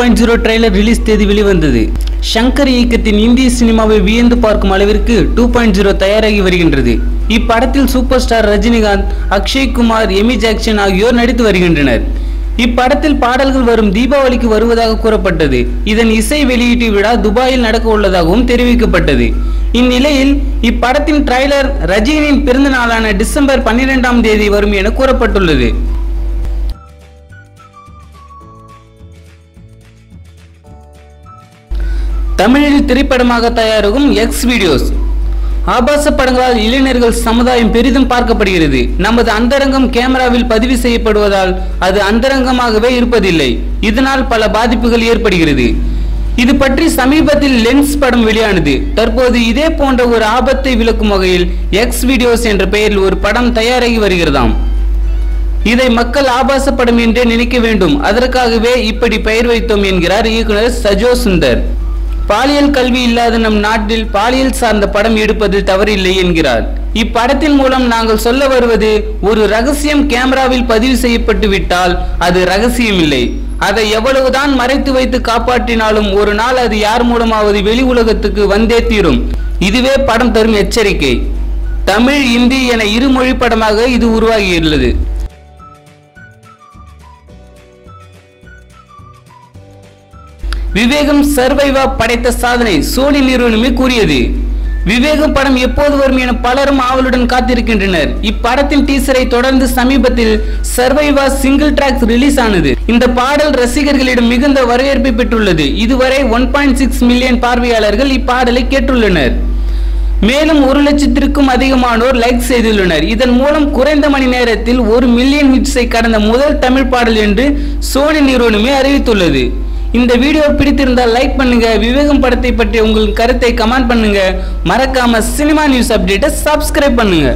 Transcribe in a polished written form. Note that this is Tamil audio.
2.0 ட்ரெய்லர் ரிலீஸ் தேதி வெளிவந்தது. ஷங்கர் இயக்கத்தின் இந்திய சினிமாவை வியந்து பார்க்கும் அளவிற்கு 2.0 தயாராகி வருகின்றது. இப்படத்தில் super star Rajinikanth, Akshay Kumar, Amy Jackson ஆகியோர் நடித்து வருகின்றனர். இப்படத்தில் பாடல்கள் வரும் தீபாவளிக்கு வருவதாக கூறப்பட்டது. இதன் இசை வெளியீட்டு விழா துபாயில் நடக்க உள்ளதாகவும் தெரிவிக்கப்பட்டது. இந்நிலையில் இப்படத்தின் ட்ரெய்லர் ரஜினியின் பிறந்த நாளான டிசம்பர் 12ஆம் தேதி வரும் என கூறப்பட்டுள்ளது. தமிழில் திரைப்படமாக தயாராகும் எக்ஸ் வீடியோஸ். ஆபாச படங்களால் இளைஞர்கள் சமுதாயம் பெரிதும் பார்க்கப்படுகிறது. நமது அந்தரங்கம் கேமராவில் பதிவு செய்யப்படுவதால் அது அந்தரங்கமாகவே இருப்பதில்லை. இதனால் பல பாதிப்புகள் ஏற்படுகிறது. இது பற்றி சமீபத்தில் லென்ஸ் படம் வெளியானது. தற்போது இதே போன்ற ஒரு ஆபத்தை விளக்கும் வகையில் எக்ஸ் வீடியோஸ் என்ற பெயரில் ஒரு படம் தயாராகி வருகிறதாம். இதை மக்கள் ஆபாச படம் என்றே நினைக்க வேண்டும். அதற்காகவே இப்படி பெயர் வைத்தோம் என்கிறார் இயக்குனர் சஜோ சுந்தர். பாலியல் கல்வி இல்லாத நம் நாட்டில் பாலியல் சார்ந்த படம் எடுப்பதில் தவறில்லை என்கிறார். இப்படத்தின் மூலம் நாங்கள் சொல்ல வருவது, ஒரு ரகசியம் கேமராவில் பதிவு செய்யப்பட்டு விட்டால் அது ரகசியம் இல்லை. அதை எவ்வளவுதான் மறைத்து வைத்து காப்பாற்றினாலும் ஒரு நாள் அது யார் மூலமாவது வெளி உலகத்துக்கு வந்தே தீரும். இதுவே படம் தரும் எச்சரிக்கை. தமிழ், இந்தி என இருமொழி படமாக இது உருவாகியுள்ளது. விவேகம் சர்வைவா படைத்த சாதனை சோனி நிறுவனமே கூறியது. விவேகம் படம் எப்போது வரும் என பலரும் ஆவலுடன் காத்திருக்கின்றனர். இப்படத்தின் டீசரை தொடர்ந்து சமீபத்தில் சர்வைவா சிங்கிள் டிராக் ரிலீஸ் ஆனது. இந்த பாடல் ரசிகர்களிடம் மிகுந்த வரவேற்பை பெற்றுள்ளது. இதுவரை 1.6 மில்லியன் பார்வையாளர்கள் இப்பாடலை கேட்டுள்ளனர். மேலும் 1 லட்சத்திற்கும் அதிகமானோர் லைக் செய்துள்ளனர். இதன் மூலம் குறைந்த மணி நேரத்தில் 1 மில்லியன் ஹிட்ஸை கடந்த முதல் தமிழ் பாடல் என்று சோனி நிறுவனமே அறிவித்துள்ளது. இந்த வீடியோ பிடித்திருந்தால் லைக் பண்ணுங்க. விவேகம் படத்தை பற்றி உங்கள் கருத்தை கமெண்ட் பண்ணுங்க. மறக்காம சினிமா நியூஸ் அப்டேட்டை சப்ஸ்கிரைப் பண்ணுங்க.